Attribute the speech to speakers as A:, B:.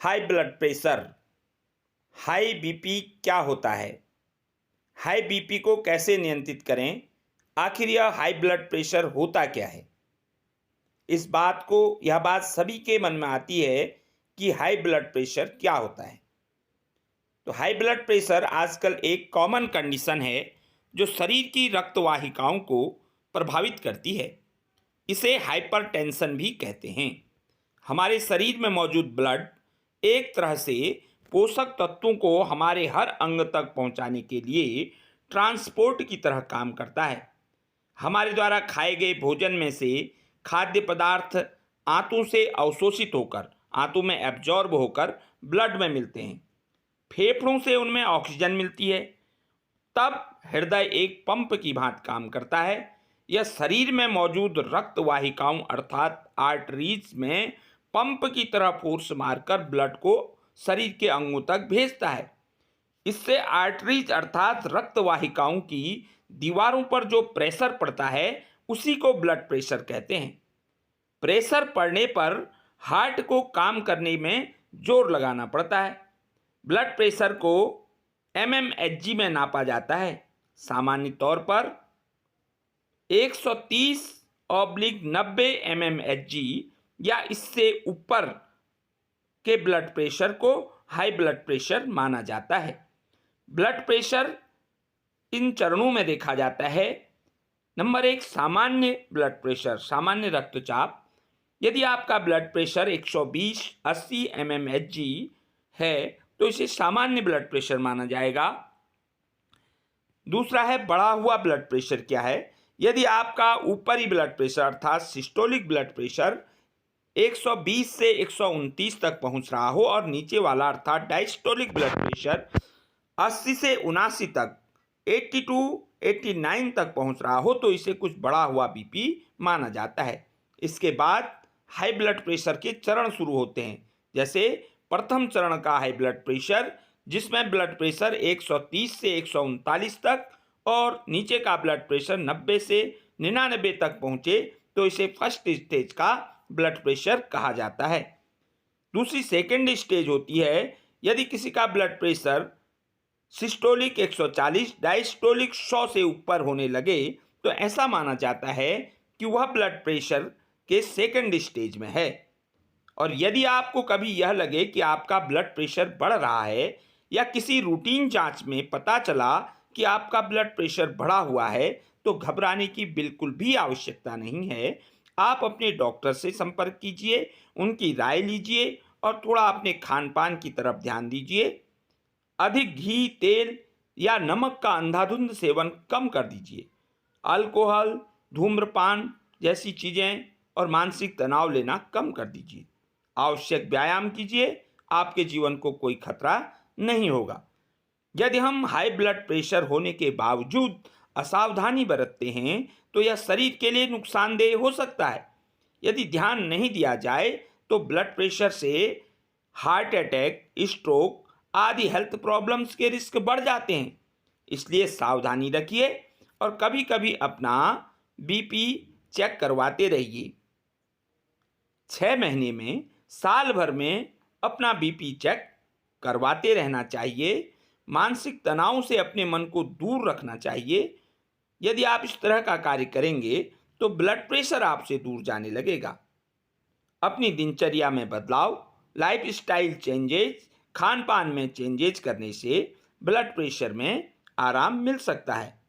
A: High blood pressure, high BP क्या होता है? हाई बीपी को कैसे नियंत्रित करें? आखिर यह हाई ब्लड प्रेशर होता क्या है? यह बात सभी के मन में आती है कि हाई ब्लड प्रेशर क्या होता है। तो हाई ब्लड प्रेशर आजकल एक कॉमन कंडीशन है जो शरीर की रक्त वाहिकाओं को प्रभावित करती है। इसे हाइपरटेंशन भी कहते हैं। हमारे शरीर में मौजूद ब्लड एक तरह से पोषक तत्वों को हमारे हर अंग तक पहुंचाने के लिए ट्रांसपोर्ट की तरह काम करता है। हमारे द्वारा खाए गए भोजन में से खाद्य पदार्थ आंतों से अवशोषित होकर आंतों में एब्जॉर्ब होकर ब्लड में मिलते हैं। फेफड़ों से उनमें ऑक्सीजन मिलती है। तब हृदय एक पंप की भांति काम करता है। यह शरीर में मौजूद रक्त वाहिकाओं अर्थात आर्टरीज में पंप की तरह फोर्स मारकर ब्लड को शरीर के अंगों तक भेजता है। इससे आर्टरीज अर्थात रक्त वाहिकाओं की दीवारों पर जो प्रेशर पड़ता है उसी को ब्लड प्रेशर कहते हैं। प्रेशर पड़ने पर हार्ट को काम करने में जोर लगाना पड़ता है। ब्लड प्रेशर को mmHg में नापा जाता है। सामान्य तौर पर 130/90 mmHg या इससे ऊपर के ब्लड प्रेशर को हाई ब्लड प्रेशर माना जाता है। ब्लड प्रेशर इन चरणों में देखा जाता है। नंबर 1, सामान्य ब्लड प्रेशर, सामान्य रक्तचाप। यदि आपका ब्लड प्रेशर 120/80 mmHg है तो इसे सामान्य ब्लड प्रेशर माना जाएगा। दूसरा है बढ़ा हुआ ब्लड प्रेशर क्या है? यदि आपका ऊपरी ब्लड प्रेशर अर्थात सिस्टोलिक ब्लड प्रेशर 120 से 129 तक पहुंच रहा हो और नीचे वाला अर्थात डायस्टोलिक ब्लड प्रेशर 80 से 79 तक 89 तक पहुंच रहा हो तो इसे कुछ बढ़ा हुआ बीपी माना जाता है। इसके बाद हाई ब्लड प्रेशर के चरण शुरू होते हैं। जैसे प्रथम चरण का हाई ब्लड प्रेशर जिसमें ब्लड प्रेशर 130 से 139 तक और नीचे का ब्लड प्रेशर 90 से 99 तक पहुंचे तो इसे फर्स्ट स्टेज का ब्लड प्रेशर कहा जाता है। दूसरी सेकेंड स्टेज होती है यदि किसी का ब्लड प्रेशर सिस्टोलिक 140 डायस्टोलिक 100 से ऊपर होने लगे तो ऐसा माना जाता है कि वह ब्लड प्रेशर के सेकेंड स्टेज में है। और यदि आपको कभी यह लगे कि आपका ब्लड प्रेशर बढ़ रहा है या किसी रूटीन जांच में पता चला कि आपका ब्लड प्रेशर बढ़ा हुआ है तो घबराने की बिल्कुल भी आवश्यकता नहीं है। आप अपने डॉक्टर से संपर्क कीजिए, उनकी राय लीजिए और थोड़ा अपने खान पान की तरफ ध्यान दीजिए। अधिक घी, तेल या नमक का अंधाधुंध सेवन कम कर दीजिए। अल्कोहल, धूम्रपान जैसी चीज़ें और मानसिक तनाव लेना कम कर दीजिए। आवश्यक व्यायाम कीजिए, आपके जीवन को कोई खतरा नहीं होगा। यदि हम हाई ब्लड प्रेशर होने के बावजूद असावधानी बरतते हैं तो यह शरीर के लिए नुकसानदेह हो सकता है। यदि ध्यान नहीं दिया जाए तो ब्लड प्रेशर से हार्ट अटैक, स्ट्रोक आदि हेल्थ प्रॉब्लम्स के रिस्क बढ़ जाते हैं। इसलिए सावधानी रखिए और कभी कभी अपना बीपी चेक करवाते रहिए। 6 महीने में, साल भर में अपना बीपी चेक करवाते रहना चाहिए। मानसिक तनाव से अपने मन को दूर रखना चाहिए। यदि आप इस तरह का कार्य करेंगे तो ब्लड प्रेशर आपसे दूर जाने लगेगा। अपनी दिनचर्या में बदलाव, लाइफस्टाइल चेंजेस, खान पान में चेंजेस करने से ब्लड प्रेशर में आराम मिल सकता है।